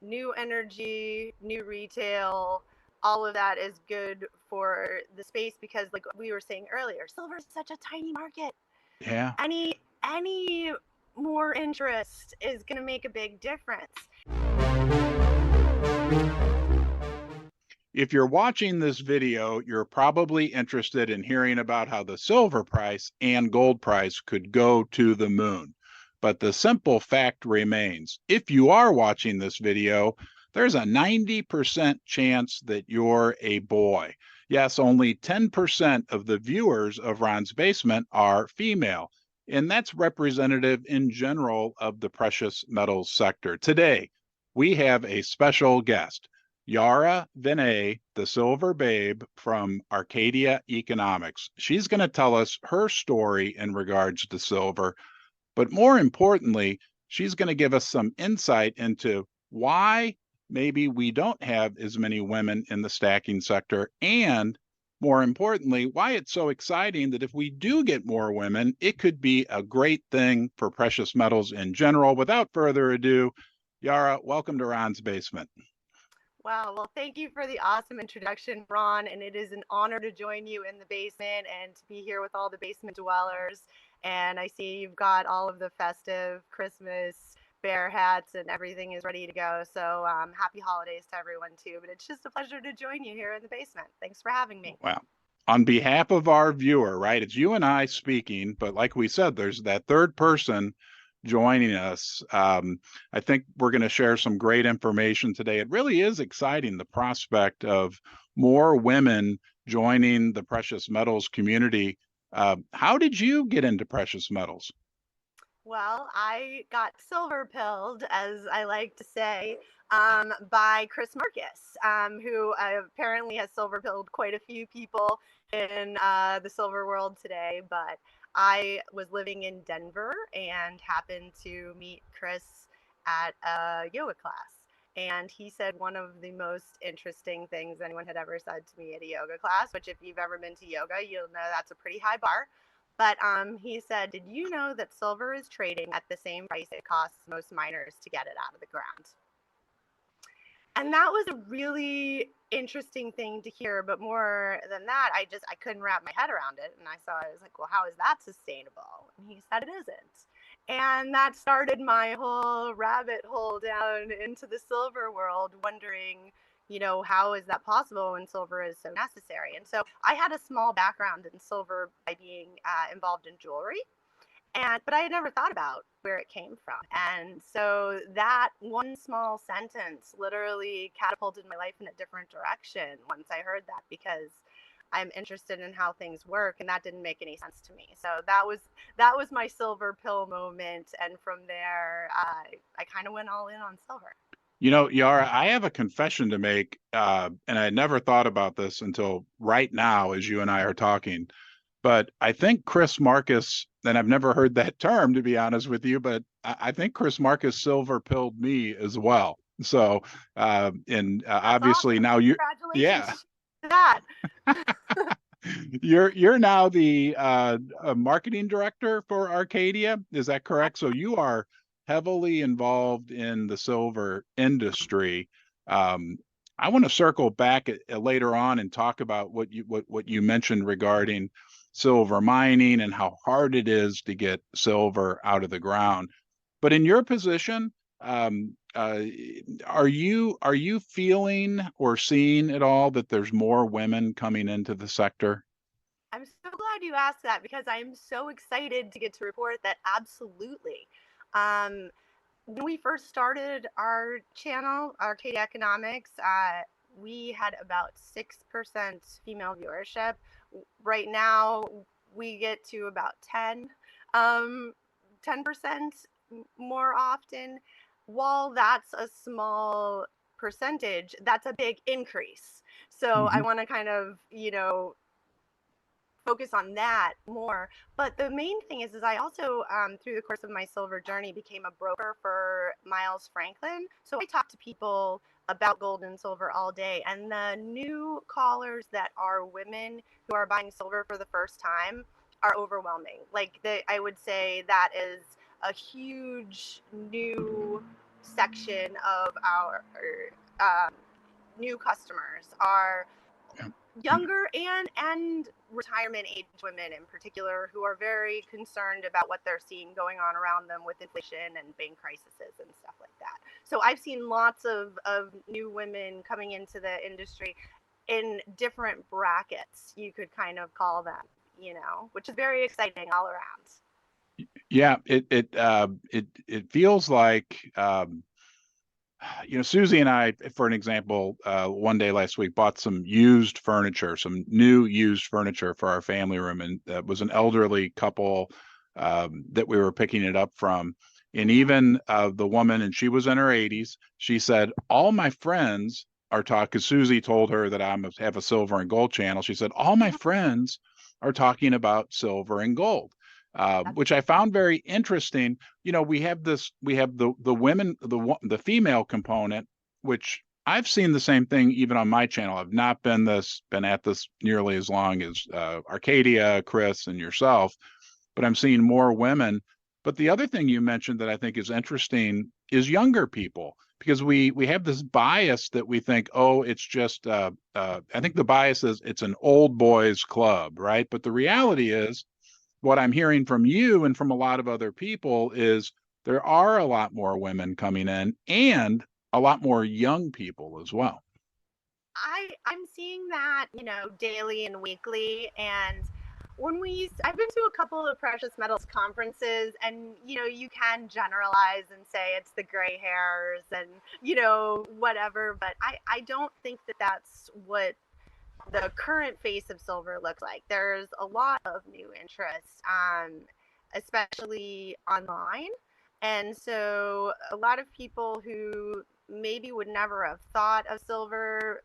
new energy, new retail, all of that is good for the space because, like we were saying earlier, silver is such a tiny market. Yeah. Any more interest is going to make a big difference. If you're watching this video, you're probably interested in hearing about how the silver price and gold price could go to the moon. But the simple fact remains, if you are watching this video, there's a 90% chance that you're a boy. Yes, only 10% of the viewers of Ron's Basement are female, and that's representative in general of the precious metals sector. Today, we have a special guest. Yarra Venne, the Silver Babe from Arcadia Economics. She's going to tell us her story in regards to silver, but more importantly, she's going to give us some insight into why maybe we don't have as many women in the stacking sector, and more importantly, why it's so exciting that if we do get more women, it could be a great thing for precious metals in general. Without further ado, Yara, welcome to Ron's Basement. Wow. Well, thank you for the awesome introduction, Ron. And it is an honor to join you in the basement and to be here with all the basement dwellers. And I see you've got all of the festive Christmas bear hats and everything is ready to go. So happy holidays to everyone, too. But it's just a pleasure to join you here in the basement. Thanks for having me. Well, on behalf of our viewer, right? It's you and I speaking, but like we said, there's that third person joining us. I think we're going to share some great information today. It really is exciting, the prospect of more women joining the precious metals community. How did you get into precious metals? Well, I got silver pilled, as I like to say, by Chris Marcus, who apparently has silver pilled quite a few people in the silver world today. But I was living in Denver and happened to meet Chris at a yoga class. And he said one of the most interesting things anyone had ever said to me at a yoga class, which, if you've ever been to yoga, you'll know that's a pretty high bar. But he said, "Did you know that silver is trading at the same price it costs most miners to get it out of the ground?" And that was a really interesting thing to hear. But more than that, I couldn't wrap my head around it. And I was like, well, how is that sustainable? And he said it isn't. And that started my whole rabbit hole down into the silver world, wondering, how is that possible when silver is so necessary? And so I had a small background in silver by being involved in jewelry. But I had never thought about where it came from. And so that one small sentence literally catapulted my life in a different direction once I heard that, because I'm interested in how things work, and that didn't make any sense to me. So that was my silver pill moment, and from there, I kind of went all in on silver. You know, Yara, I have a confession to make, and I never thought about this until right now as you and I are talking. But I think Chris Marcus, and I've never heard that term to be honest with you, but I think Chris Marcus silver pilled me as well. So, and That's obviously awesome. now you, yeah, Congratulations to that. you're now the marketing director for Arcadia. Is that correct? So you are heavily involved in the silver industry. Um, I want to circle back later on and talk about what you mentioned regarding silver mining and how hard it is to get silver out of the ground. But in your position, are you feeling or seeing at all that there's more women coming into the sector? I'm so glad you asked that, because I'm so excited to get to report that absolutely. Um, when we first started our channel, Arcadia Economics, we had about 6% female viewership. Right now, we get to about um, 10% more often. While that's a small percentage, that's a big increase. So I Mhm. want to kind of, focus on that more. But the main thing is I also, through the course of my silver journey, became a broker for Miles Franklin. So I talk to people about gold and silver all day. And the new callers that are women who are buying silver for the first time are overwhelming. I would say that is a huge new section of our um, new customers are younger and retirement age women in particular, who are very concerned about what they're seeing going on around them with inflation and bank crises and stuff like that. So I've seen lots of new women coming into the industry in different brackets, you could kind of call them, which is very exciting all around. Yeah, it feels like Susie and I, for an example, one day last week bought some used furniture, some new used furniture for our family room, and that was an elderly couple that we were picking it up from. And even the woman, and she was in her 80s, she said, all my friends are talking, because Susie told her that I have a silver and gold channel. She said, all my friends are talking about silver and gold. Which I found very interesting. We have the women, the female component, which I've seen the same thing even on my channel. I've not been at this nearly as long as Arcadia, Chris, and yourself, but I'm seeing more women. But the other thing you mentioned that I think is interesting is younger people, because we have this bias that we think, oh, it's just I think the bias is it's an old boys club, right? But the reality is, what I'm hearing from you and from a lot of other people is there are a lot more women coming in and a lot more young people as well. I'm seeing that, daily and weekly. And I've been to a couple of precious metals conferences, and you can generalize and say it's the gray hairs and whatever, but I don't think that that's what the current face of silver looks like. There's a lot of new interest, especially online. And so a lot of people who maybe would never have thought of silver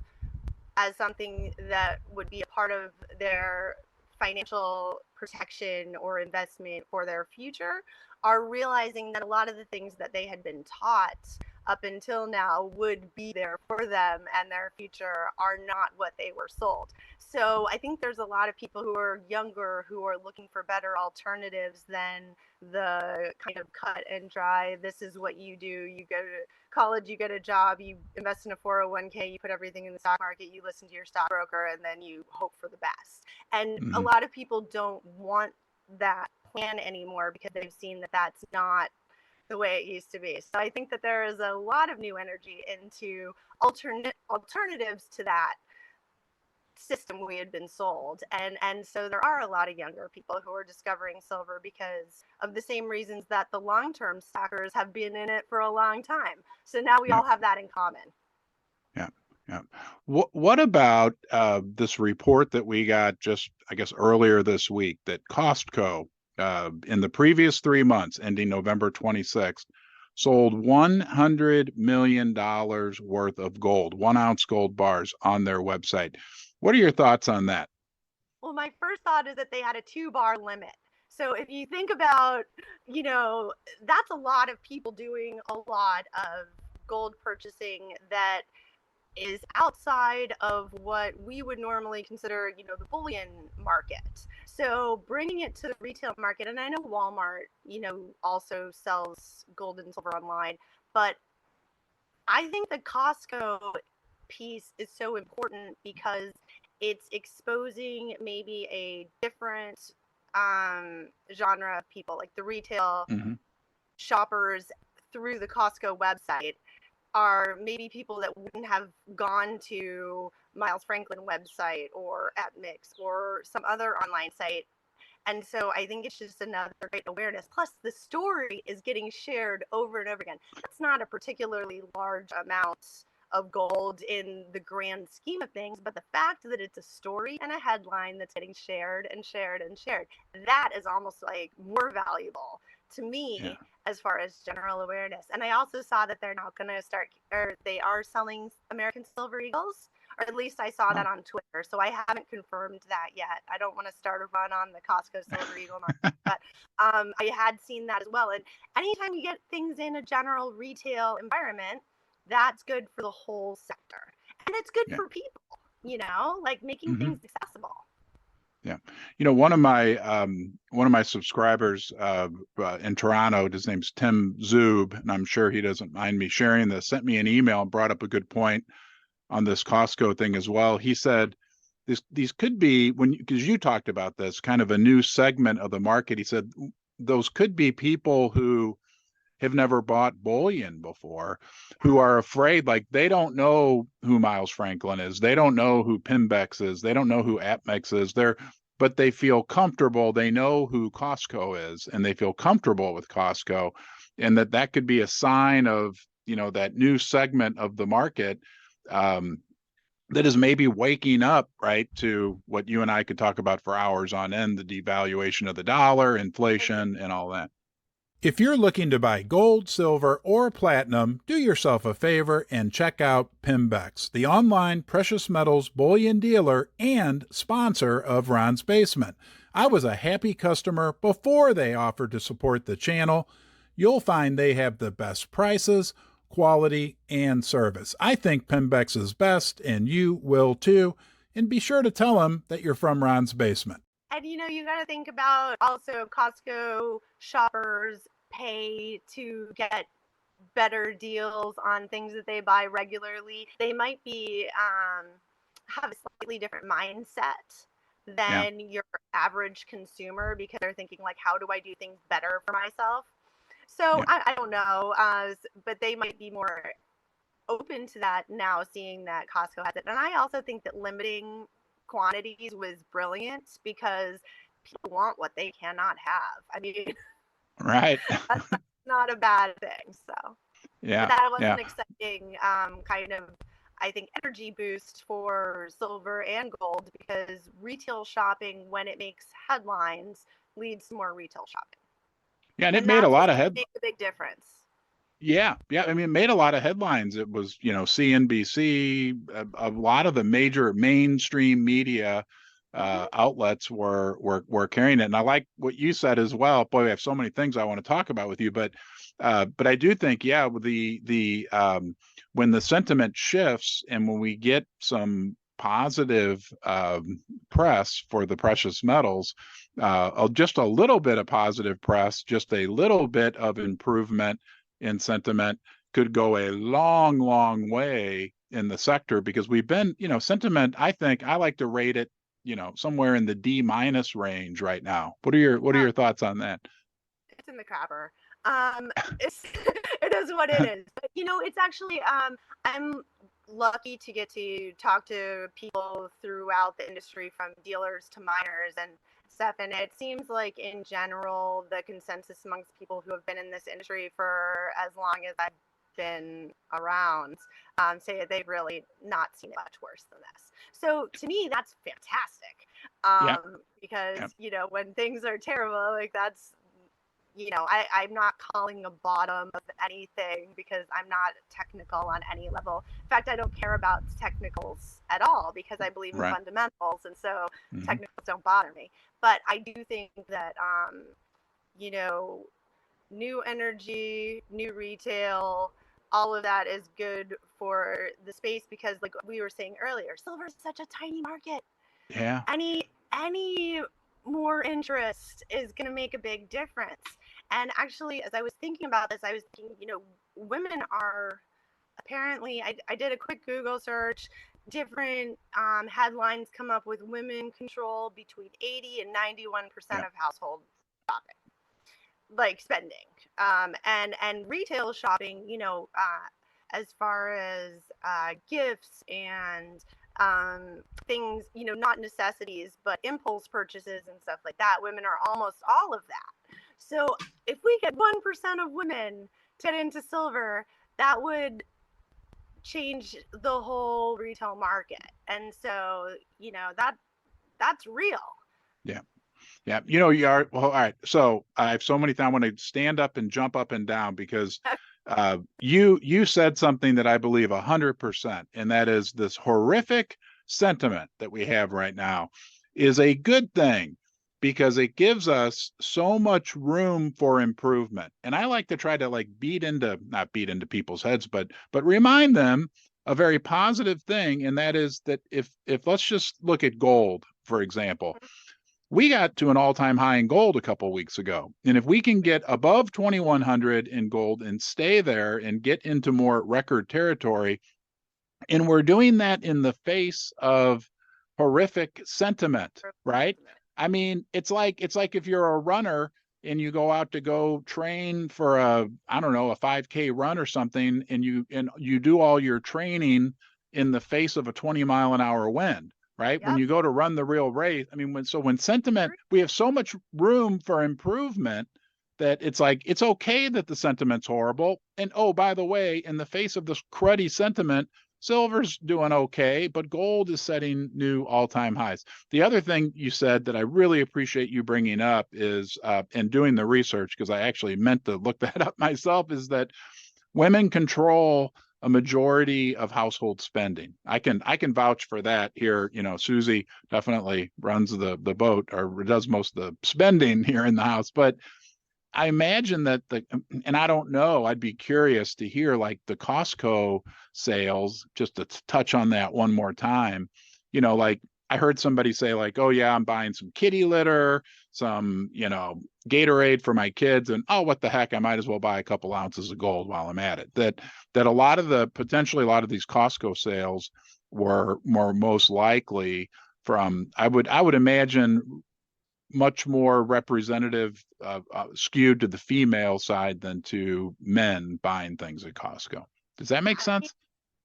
as something that would be a part of their financial protection or investment for their future are realizing that a lot of the things that they had been taught up until now would be there for them and their future are not what they were sold. So I think there's a lot of people who are younger who are looking for better alternatives than the kind of cut and dry, this is what you do. You go to college, you get a job, you invest in a 401k, you put everything in the stock market, you listen to your stockbroker, and then you hope for the best. And a lot of people don't want that plan anymore because they've seen that that's not the way it used to be. So I think that there is a lot of new energy into alternatives to that system we had been sold, and so there are a lot of younger people who are discovering silver because of the same reasons that the long-term stackers have been in it for a long time. So now we all have that in common. Yeah. Yeah. What about this report that we got just, I guess, earlier this week that Costco, in the previous 3 months, ending November 26th, sold $100 million worth of gold, 1 ounce gold bars on their website. What are your thoughts on that? Well, my first thought is that they had a 2 bar limit. So if you think about, that's a lot of people doing a lot of gold purchasing that is outside of what we would normally consider, the bullion market. So bringing it to the retail market, and I know Walmart, also sells gold and silver online, but I think the Costco piece is so important because it's exposing maybe a different genre of people, like the retail shoppers through the Costco website are maybe people that wouldn't have gone to Miles Franklin website or at Mix or some other online site. And so I think it's just another great awareness. Plus, the story is getting shared over and over again. That's not a particularly large amount of gold in the grand scheme of things, but the fact that it's a story and a headline that's getting shared and shared and shared, that is almost like more valuable to me as far as general awareness. And I also saw that they're now going to start, or they are selling American Silver Eagles, or at least I saw that on Twitter. So I haven't confirmed that yet. I don't want to start a run on the Costco Silver Eagle market, but I had seen that as well. And anytime you get things in a general retail environment, that's good for the whole sector. And it's good for people, like making things accessible. Yeah. You know, one of my subscribers in Toronto, his name's Tim Zub, and I'm sure he doesn't mind me sharing this, sent me an email and brought up a good point on this Costco thing as well. He said these could be, when, because you talked about this, kind of a new segment of the market. He said those could be people who have never bought bullion before, who are afraid, like they don't know who Miles Franklin is, they don't know who Pimbex is, they don't know who Atmex is. But they feel comfortable. They know who Costco is, and they feel comfortable with Costco, and that could be a sign of, that new segment of the market, um, that is maybe waking up, right, to what you and I could talk about for hours on end: the devaluation of the dollar, inflation, and all that. If you're looking to buy gold, silver, or platinum, do yourself a favor and check out Pimbex, the online precious metals bullion dealer and sponsor of Ron's Basement. I was a happy customer before they offered to support the channel. You'll find they have the best prices, quality, and service. I think Pimbex is best, and you will too. And be sure to tell them that you're from Ron's Basement. And you got to think about also Costco shoppers pay to get better deals on things that they buy regularly. They might be have a slightly different mindset Yeah. than your average consumer, because they're thinking like, how do I do things better for myself? So Yeah. I don't know, but they might be more open to that now, seeing that Costco has it. And I also think that limiting quantities was brilliant, because people want what they cannot have. I mean, Right. that's not a bad thing. So, but Yeah. that was Yeah. an exciting kind of, I think, energy boost for silver and gold, because retail shopping, when it makes headlines, leads to more retail shopping. Yeah. And it And made a that's lot what's of going to head. make a big difference. Yeah, yeah. I mean, it made a lot of headlines. It was, CNBC, a lot of the major mainstream media Mm-hmm. outlets were carrying it. And I like what you said as well. Boy, we have so many things I want to talk about with you, but I do think, yeah, with the when the sentiment shifts and when we get some positive press for the precious metals, just a little bit of positive press, just a little bit of improvement in sentiment could go a long, long way in the sector, because we've been, sentiment, I think I like to rate it, somewhere in the D minus range right now. What are your thoughts on that? It's in the crapper. It's it is what it is. But it's actually I'm lucky to get to talk to people throughout the industry, from dealers to miners and stuff. And it seems like in general the consensus amongst people who have been in this industry for as long as I've been around, say that they've really not seen it much worse than this. So to me, that's fantastic. Yeah, Because yeah, when things are terrible, like that's, I'm not calling a bottom of anything, because I'm not technical on any level. In fact, I don't care about technicals at all, because I believe in right. fundamentals, and so Hmm. technicals don't bother me. But I do think that, you know, new energy, new retail, all of that is good for the space, because, like we were saying earlier, silver is such a tiny market. Yeah, Any more interest is going to make a big difference. And actually, as I was thinking about this, I was thinking, women are apparently, I did a quick Google search, different headlines come up with women control between 80 and 91% yeah, of household shopping, like spending, and retail shopping, as far as gifts and things, not necessities, but impulse purchases and stuff like that. Women are almost all of that. So if we get 1% of women to get into silver, that would change the whole retail market. And so, that's real. yeah. Yeah, you are. Well, all right. So I have so many things. I want to stand up and jump up and down, because you said something that I believe 100%, and that is this horrific sentiment that we have right now is a good thing, because it gives us so much room for improvement. And I like to try to, like, not beat into people's heads, but remind them a very positive thing, and that is that if let's just look at gold, for example. we got to an all-time high in gold a couple of weeks ago. And if we can get above 2100 in gold and stay there and get into more record territory, and we're doing that in the face of horrific sentiment, right? I mean, it's like if you're a runner and you go out to go train for a, I don't know, a 5K run or something, and you do all your training in the face of a 20-mile-an-hour wind, right? When Yep. you go to run the real race, I mean, when sentiment, we have so much room for improvement that it's like it's okay that the sentiment's horrible. And oh, by the way, in the face of this cruddy sentiment, silver's doing okay, but gold is setting new all-time highs. The other thing you said that I really appreciate you bringing up is, and doing the research, because I actually meant to look that up myself, is that women control a majority of household spending. I can vouch for that here. You know, Susie definitely runs the boat or does most of the spending here in the house, but I imagine that and I don't know, I'd be curious to hear like the Costco sales, just to touch on that one more time. You know, like I heard somebody say, like, oh, yeah, I'm buying some kitty litter, some, Gatorade for my kids. And oh, what the heck, I might as well buy a couple ounces of gold while I'm at it. That potentially a lot of these Costco sales were more most likely from, I would imagine, much more representative, skewed to the female side than to men buying things at Costco. Does that make I sense?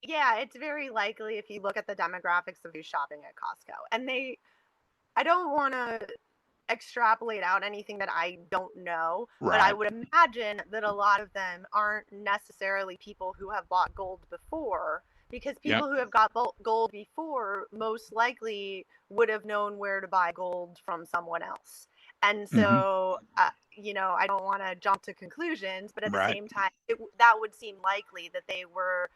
Yeah, it's very likely if you look at the demographics of who's shopping at Costco. And I don't want to extrapolate out anything that I don't know, but I Right. would imagine that a lot of them aren't necessarily people who have bought gold before, because Yep. people who have got gold before most likely would have known where to buy gold from someone else. And Hmm. so, I don't want to jump to conclusions, but at the Right. same time, that would seem likely that they were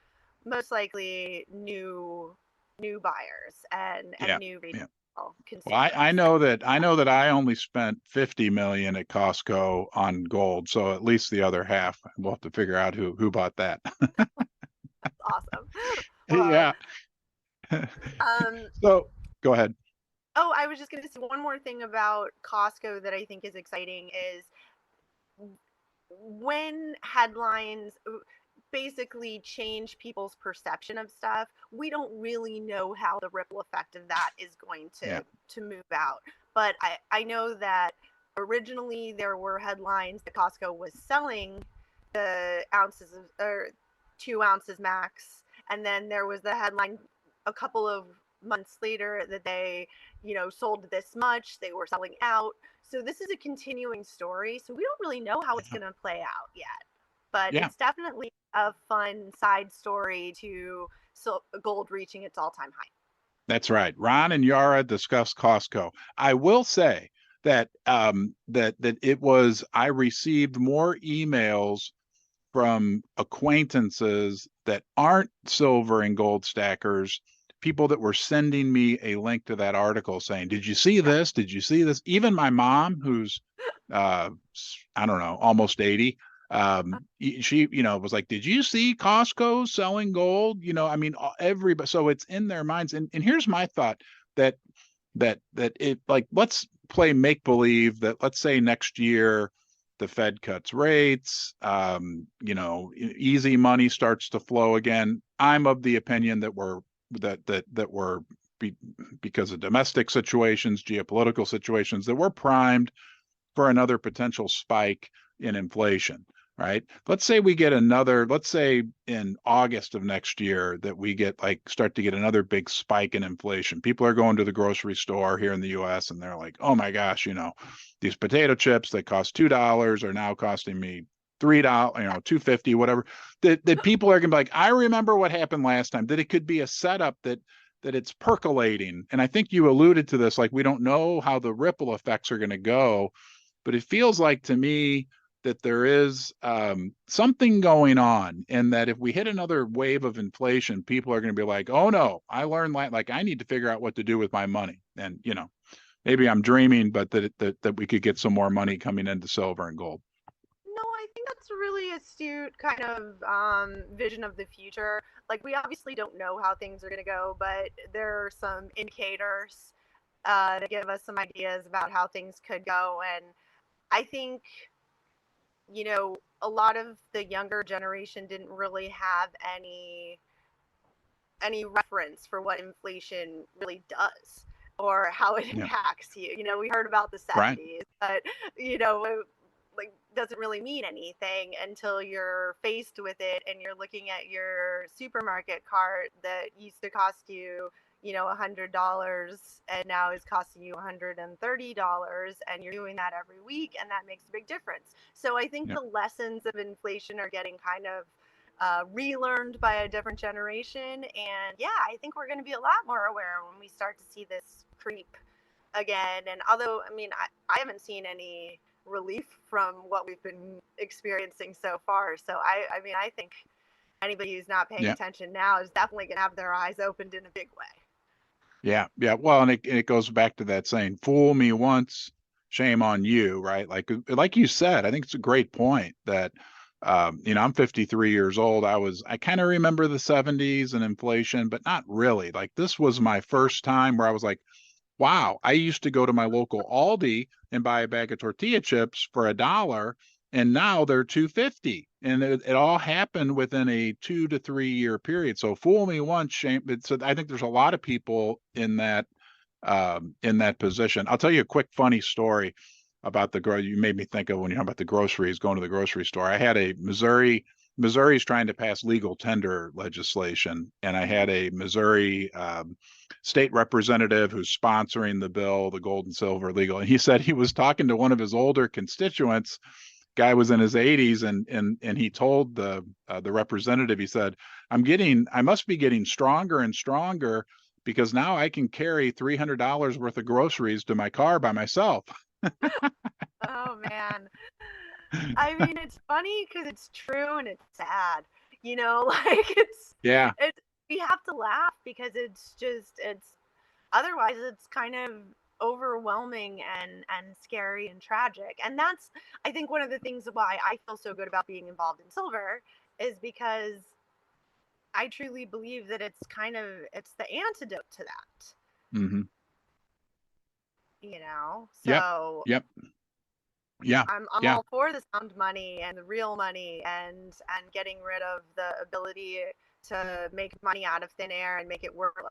most likely new buyers and Yeah. new Yeah. Well, I consumers. know that I only spent 50 million at Costco on gold, so at least the other half we'll have to figure out who bought that. Awesome. Well, Yeah. um, So go ahead. oh, I was just going to say one more thing about Costco that I think is exciting is when headlines basically change people's perception of stuff, we don't really know how the ripple effect of that is going Yeah. to move out. But I know that originally there were headlines that Costco was selling the ounces of, or 2 ounces max, and then there was the headline a couple of months later that they sold this much, they were selling out. So this is a continuing story, so we don't really know how it's Yeah. going to play out yet, but Yeah. it's definitely a fun side story to gold reaching its all-time high. That's right. Ron and Yara discussed Costco. I will say that that it was I received more emails from acquaintances that aren't silver and gold stackers, people that were sending me a link to that article saying, "Did you see Yeah. this? Did you see this?" Even my mom, who's uh, I don't know, almost 80, she, was like, "Did you see Costco selling gold?" I mean, everybody. So it's in their minds. And here's my thought that it, like, let's play make believe that, let's say next year the Fed cuts rates, easy money starts to flow again. I'm of the opinion that we're be, because of domestic situations, geopolitical situations, that we're primed for another potential spike in inflation, right? Let's say in August of next year that we start to get another big spike in inflation. People are going to the grocery store here in the US and they're like, oh my gosh, these potato chips that cost $2 are now costing me $3, $2.50, whatever. That people are gonna be like, I remember what happened last time, that it could be a setup that it's percolating. And I think you alluded to this, like we don't know how the ripple effects are going to go, but it feels like to me that there is something going on, and that if we hit another wave of inflation, people are going to be like, oh no, I learned like I need to figure out what to do with my money. And maybe I'm dreaming, but that we could get some more money coming into silver and gold. No, I think that's a really astute kind of vision of the future. Like, we obviously don't know how things are going to go, but there are some indicators to give us some ideas about how things could go. And I think, a lot of the younger generation didn't really have any reference for what inflation really does or how it Yeah. impacts you. We heard about the Right. 70s, but it, like, doesn't really mean anything until you're faced with it and you're looking at your supermarket cart that used to cost you, $100 and now is costing you $130, and you're doing that every week, and that makes a big difference. So I think Yeah. the lessons of inflation are getting kind of relearned by a different generation. And yeah, I think we're going to be a lot more aware when we start to see this creep again. And although, I mean, I haven't seen any relief from what we've been experiencing so far. So I mean, I think anybody who's not paying Yeah. attention now is definitely going to have their eyes opened in a big way. Yeah. Yeah. Well, and it goes back to that saying, fool me once, shame on you, right? Like you said, I think it's a great point that I'm 53 years old. I kind of remember the 70s and inflation, but not really. Like this was my first time where I was like, wow, I used to go to my local Aldi and buy a bag of tortilla chips for $1, and now they're 2.50. And it all happened within a 2 to 3 year period. So fool me once, shame. So I think there's a lot of people in that position. I'll tell you a quick funny story about you made me think of when you talk about the groceries, going to the grocery store. I had a Missouri's trying to pass legal tender legislation, and I had a Missouri state representative who's sponsoring the bill, the gold and silver legal. And he said he was talking to one of his older constituents. Guy was in his 80s, and he told the representative, he said, I must be getting stronger and stronger because now I can carry $300 worth of groceries to my car by myself. Oh man. I mean, it's funny because it's true and it's sad. Like Yeah, it's we have to laugh because it's otherwise it's kind of overwhelming and scary and tragic. And that's, I think, one of the things why I feel so good about being involved in silver is because I truly believe that it's the antidote to that. hmm Yep. So Yep. Yeah. I'm Yeah. all for the sound money and the real money, and getting rid of the ability to make money out of thin air and make it worthless.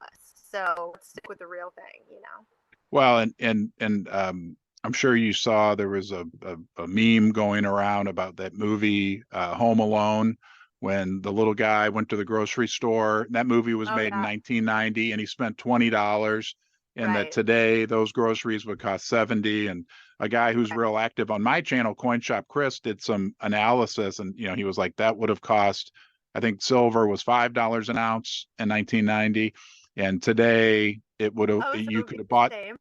So let's stick with the real thing. Well, I'm sure you saw there was a meme going around about that movie Home Alone when the little guy went to the grocery store. That movie was Oh made in yeah, 1990, and he spent $20, and that right, today those groceries would cost 70. And a guy who's right. real active on my channel, Coin Shop Chris, did some analysis, and he was like, that would have cost, I think silver was $5 an ounce in 1990, and today it would have Oh, so it you would could be have the bought, same.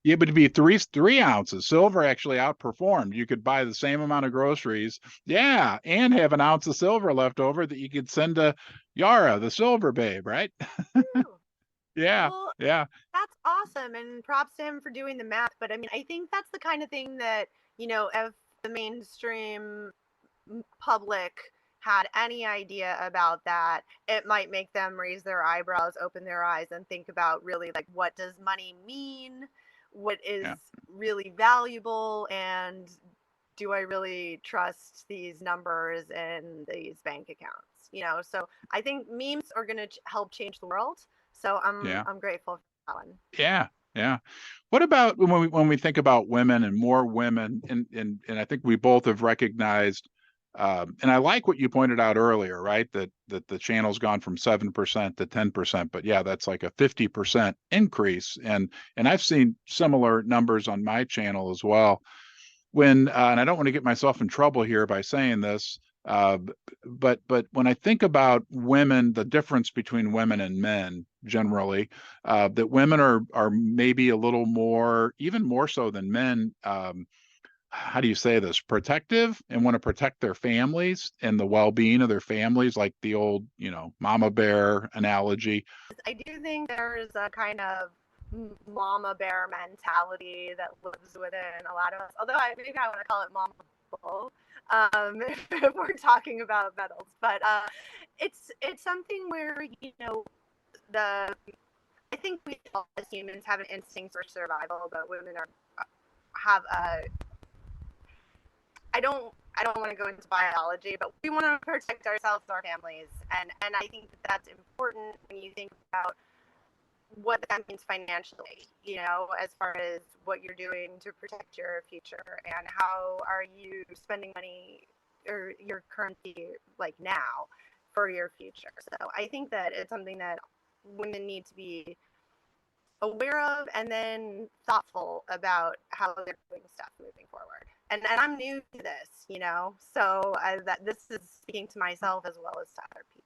yeah, but it'd be three ounces. Silver actually outperformed. You could buy the same amount of groceries, yeah, and have an ounce of silver left over that you could send to Yara, the silver babe, right? Whew. Yeah, Well, yeah, that's awesome, and props to him for doing the math. But I mean, I think that's the kind of thing that, if the mainstream public had any idea about that, it might make them raise their eyebrows, open their eyes, and think about really, like, what does money mean? What is yeah, really valuable? And do I really trust these numbers in these bank accounts? So I think memes are going to help change the world. So I'm yeah, I'm grateful for that one. yeah, yeah. What about when we think about women and more women, and I think we both have recognized, and I like what you pointed out earlier, right? That the channel's gone from 7% to 10%, but yeah, that's like a 50% increase, and I've seen similar numbers on my channel as well. And I don't want to get myself in trouble here by saying this, but when I think about women, the difference between women and men generally, that women are maybe a little more, even more so than men. How do you say this? Protective, and want to protect their families and the well-being of their families, like the old, mama bear analogy. I do think there's a kind of mama bear mentality that lives within a lot of us. Although maybe I want to call it mama bull, if we're talking about metals. But it's something where the I think we all as humans have an instinct for survival, but women have a I don't want to go into biology, but we want to protect ourselves and our families, and I think that that's important when you think about what that means financially, you know, as far as what you're doing to protect your future and how are you spending money or your currency like now for your future. So I think that it's something that women need to be aware of and then thoughtful about how they're doing stuff moving forward. And I'm new to this, you know, so that this is speaking to myself as well as to other people.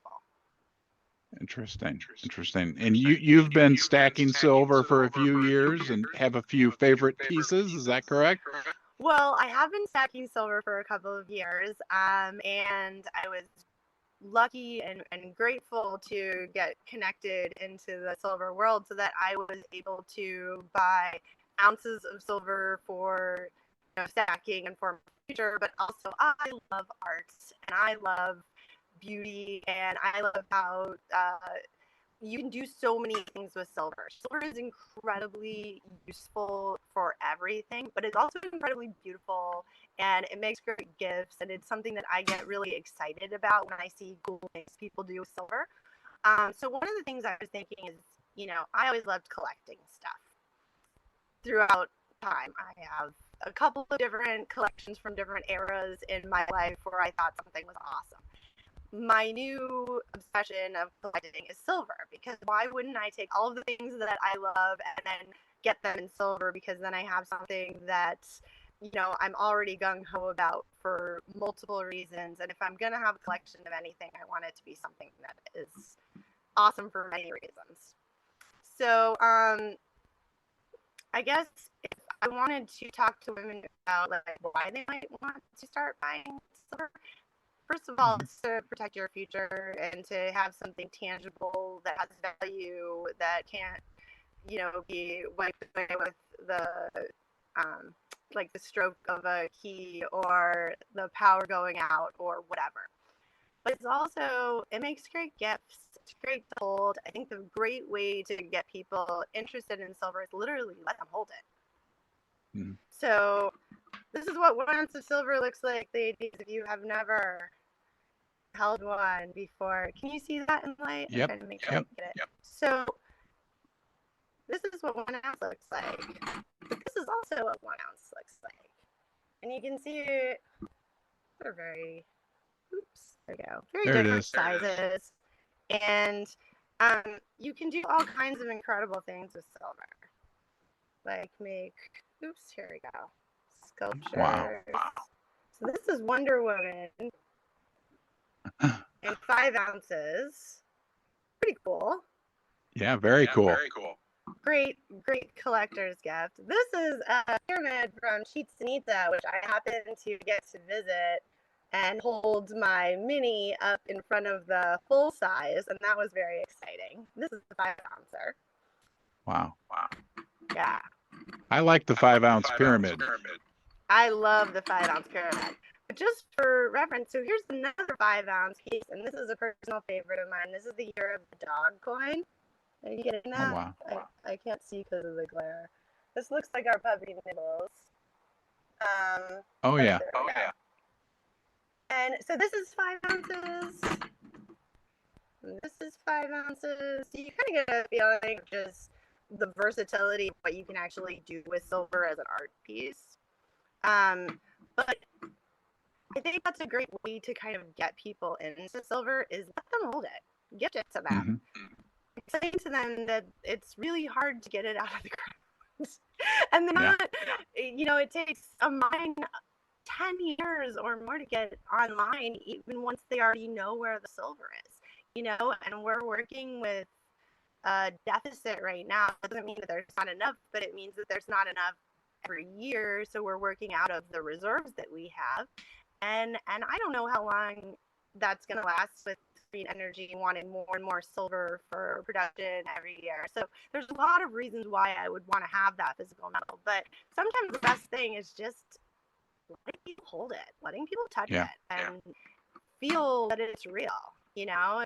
Interesting. And you've been stacking silver for a few years and have a few favorite pieces. Is that correct? Well, I have been stacking silver for a couple of years, and I was lucky and grateful to get connected into the silver world so that I was able to buy ounces of silver for, you know, stacking and for my future. But also, I love art and I love beauty and I love how you can do so many things with silver. Silver is incredibly useful for everything, but it's also incredibly beautiful and it makes great gifts. And it's something that I get really excited about when I see cool things people do with silver. So one of the things I was thinking is, you know, I always loved collecting stuff throughout time. I have a couple of different collections from different eras in my life where I thought something was awesome. My new obsession of collecting is silver because why wouldn't I take all of the things that I love and then get them in silver because then I have something that, you know, I'm already gung-ho about for multiple reasons. And if I'm going to have a collection of anything, I want it to be something that is awesome for many reasons. So I guess if I wanted to talk to women about like why they might want to start buying silver, first of all, it's to protect your future and to have something tangible that has value that can't, you know, be wiped away with the like the stroke of a key or the power going out or whatever. But it's also it makes great gifts. It's great to hold. I think the great way to get people interested in silver is literally let them hold it. Mm-hmm. So this is what 1 ounce of silver looks like, ladies. If you have never held one before. Can you see that in the light? Yep. I'm trying to make sure I get it. Yep. So this is what 1 ounce looks like. But this is also what 1 ounce looks like. And you can see it. They're very, oops, there we go. Very There different sizes. And you can do all kinds of incredible things with silver. Like make, oops, here we go. Sculptures. Wow. So this is Wonder Woman. And 5 ounces. Pretty cool. Yeah, very cool. Very cool. Great collector's gift. This is a pyramid from Chichen Itza, which I happened to get to visit and hold my mini up in front of the full size, and that was very exciting. This is the 5 ouncer. Wow. Yeah. I like the 5 ounce pyramid. I love the 5 ounce pyramid. But just for reference, so here's another 5 ounce piece, and this is a personal favorite of mine. This is the Year of the Dog coin. Are you getting that? Oh, wow. I can't see because of the glare. This looks like our puppy Nibbles. Oh, yeah. And so this is 5 ounces. And this is 5 ounces. So you kind of get a feeling of just the versatility of what you can actually do with silver as an art piece. But I think that's a great way to kind of get people into silver is let them hold it. Gift it to them. Mm-hmm. Explain to them that it's really hard to get it out of the ground. And they're not, you know, it takes a mine 10 years or more to get online, even once they already know where the silver is, you know, and we're working with a deficit right now. It doesn't mean that there's not enough, but it means that there's not enough every year. So we're working out of the reserves that we have. And I don't know how long that's going to last with green energy wanting more and more silver for production every year. So there's a lot of reasons why I would want to have that physical metal. But sometimes the best thing is just letting people hold it, letting people touch it and feel that it's real, you know?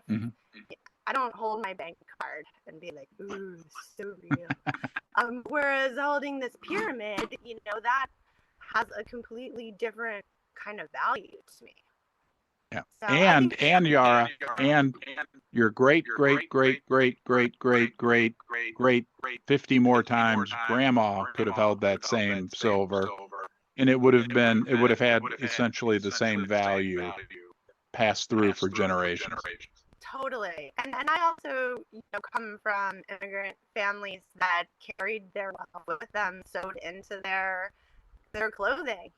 I don't hold my bank card and be like, ooh, so real. Whereas holding this pyramid, that has a completely different kind of value to me. Yeah. So And Yara, and your great, great, great, great, great, great, great, great 50 more times grandma could have held that same silver, and it would have had essentially the same value passed through for generations. totally. And I also, come from immigrant families that carried their wealth with them, sewed into their clothing,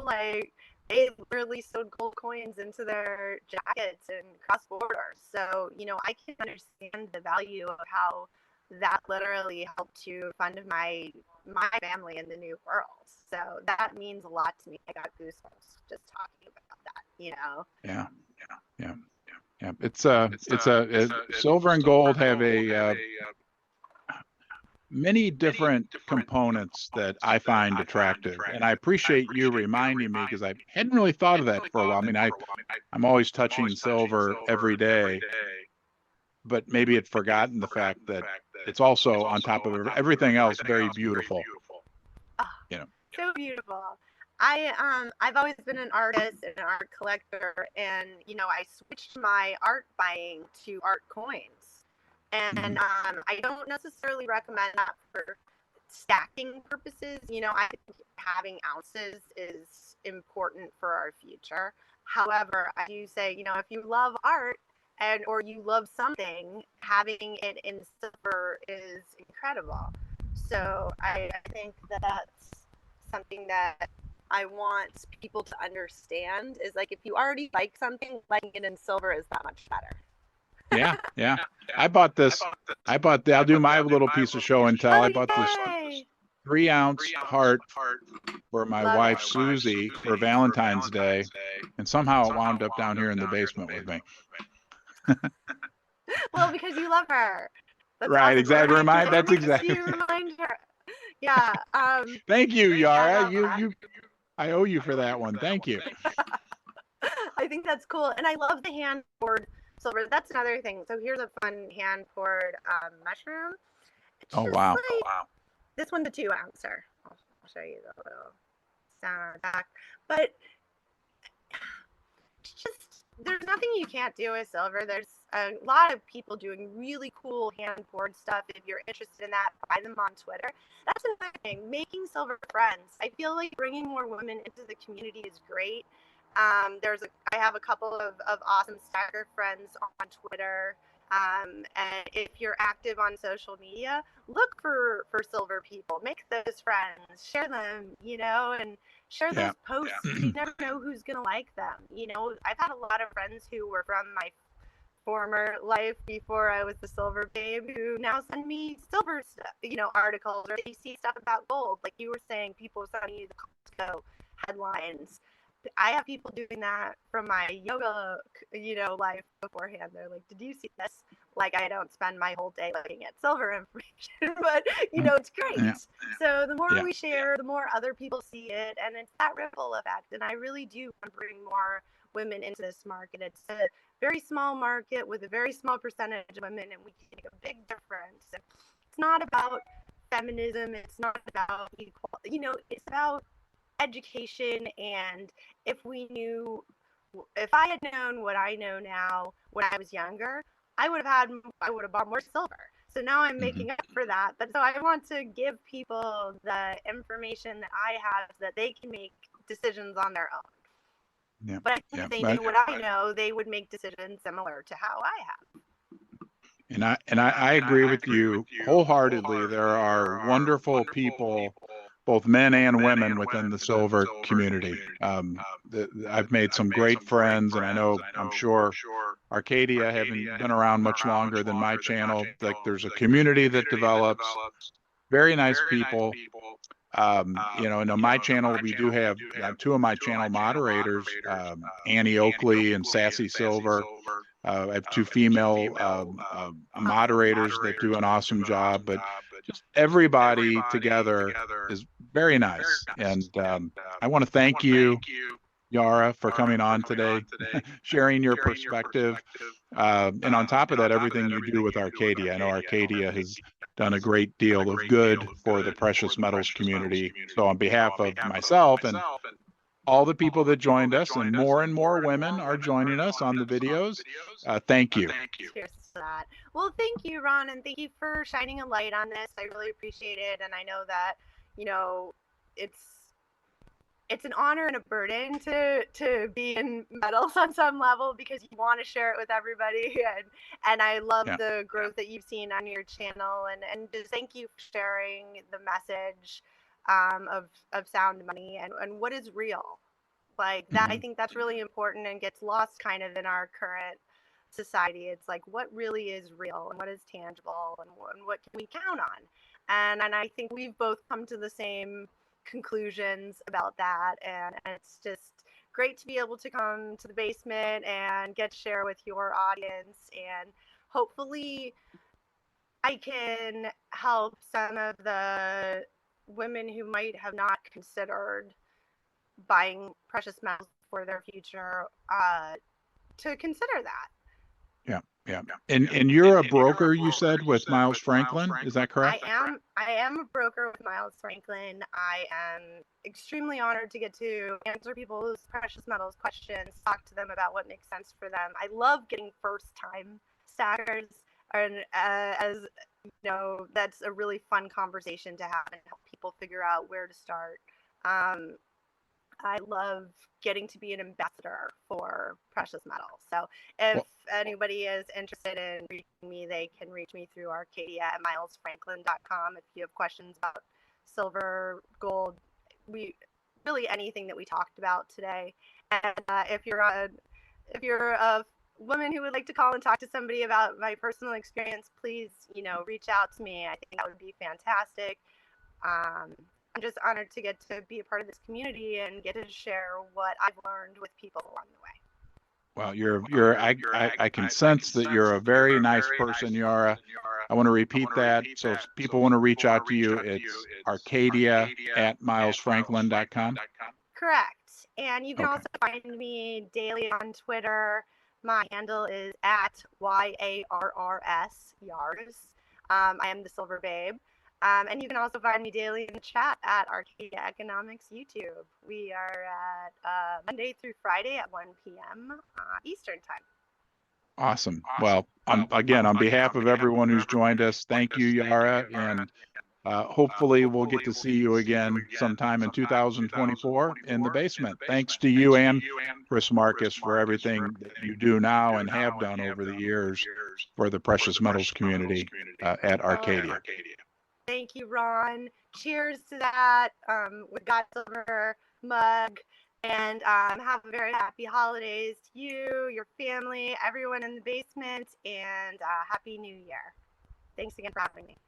like they literally sewed gold coins into their jackets and cross borders. So, I can understand the value of how that literally helped to fund my family in the new world. So that means a lot to me. I got goosebumps just talking about that. Yeah, yeah, yeah. It's silver and gold have a many different components that I find attractive. And I appreciate you reminding me, because I hadn't really thought of that for a while. I mean, I'm always touching silver every day, but maybe had forgotten the fact that it's also on top of everything else very beautiful. Oh, You know. so beautiful. I've always been an artist and an art collector, and I switched my art buying to art coins. And I don't necessarily recommend that for stacking purposes. I think having ounces is important for our future. However, I do say, if you love art or you love something, having it in silver is incredible. So I think that that's something that I want people to understand is like if you already like something, liking it in silver is that much better. Yeah, yeah. I bought this. I'll do my little piece of show and tell. Oh, I bought this yay! 3-ounce heart for my Love wife it. Susie for Valentine's Day, and somehow it wound up down here in the basement with me. Well, because you love her. That's Right, awesome. exactly. It That's makes exactly. you remind her. Yeah. Thank you, I Yara. love that. I owe you for that one. Thank you. I think that's cool, and I love the hand poured silver. That's another thing. So here's a fun hand poured mushroom. It's Oh just wow. like this one's a 2-ouncer. I'll show you the little sound on the back, but just there's nothing you can't do with silver. There's a lot of people doing really cool hand poured stuff. If you're interested in that, find them on Twitter. That's another thing. Making silver friends. I feel like bringing more women into the community is great. I have a couple of awesome stacker friends on Twitter. And if you're active on social media, look for silver people, make those friends, share them, and share those posts. You never know who's going to like them. I've had a lot of friends who were from my former life before I was the silver babe who now send me silver stuff, articles, or they see stuff about gold. Like you were saying, people sending you the Costco headlines. I have people doing that from my yoga, life beforehand. They're like, did you see this? Like, I don't spend my whole day looking at silver information, but, it's great. Yeah. So the more we share, the more other people see it, and it's that ripple effect. And I really do want to bring more women into this market. It's a very small market with a very small percentage of women, and we can make a big difference. And it's not about feminism. It's not about equality. It's about education. And if I had known what I know now when I was younger, I would have bought more silver. So now I'm making up for that. But so I want to give people the information that I have so that they can make decisions on their own. Yeah. But I think if they knew what I know, they would make decisions similar to how I have. And I agree with you wholeheartedly. There are wonderful people, both men and women, within the silver community. I've made some great friends, and I'm sure Arcadia, having been around much longer than my channel, like there's a community that develops. Very nice people. And on my channel, we do have two of my channel moderators, Annie Oakley and Sassy Silver. I have two female moderators that do an awesome job, but just everybody together is very nice. And I want to thank you, Yara, for coming on today, sharing your perspective. And on top of that, everything you do with Arcadia. I know Arcadia has done a great deal of good for the precious metals community. So on behalf of myself and all the people that joined us, and more women are joining us on the videos, thank you. Cheers to that. Well, thank you, Ron, and thank you for shining a light on this. I really appreciate it, and I know that, you know, it's an honor and a burden to be in metals on some level, because you want to share it with everybody, and I love the growth that you've seen on your channel, and just thank you for sharing the message of sound money and what is real. Like that, I think that's really important and gets lost kind of in our current society. It's like, what really is real and what is tangible, and what can we count on? And I think we've both come to the same conclusions about that, and it's just great to be able to come to the basement and get to share with your audience, and hopefully I can help some of the women who might have not considered buying precious metals for their future to consider that. Yeah. And you're a broker, you said, with Miles Franklin. Is that correct? I am a broker with Miles Franklin. I am extremely honored to get to answer people's precious metals questions, talk to them about what makes sense for them. I love getting first time stackers, and as you know, that's a really fun conversation to have and help people figure out where to start. I love getting to be an ambassador for precious metals. So if anybody is interested in reaching me, they can reach me through Arcadia at milesfranklin.com if you have questions about silver, gold, really anything that we talked about today. And if you're a woman who would like to call and talk to somebody about my personal experience, please, reach out to me. I think that would be fantastic. I'm just honored to get to be a part of this community and get to share what I've learned with people along the way. Well, I can sense that you're a very nice person, Yara. I want to repeat that. So if people want to reach out to you, it's Arcadia at milesfranklin.com. Correct. And you can also find me daily on Twitter. My handle is at YARRS, Yars. I am the Silver Babe. And you can also find me daily in the chat at Arcadia Economics YouTube. We are at Monday through Friday at 1 p.m. Eastern Time. Awesome. Well, again, on behalf of everyone who's joined us, thank you, Yara, and hopefully we'll get to see you again sometime in 2024 in the basement. Thanks to you and Chris Marcus for everything that you do now and have done over the years for the precious metals community at Arcadia. Thank you, Ron. Cheers to that with God's Silver mug. And have a very happy holidays to you, your family, everyone in the basement, and Happy New Year. Thanks again for having me.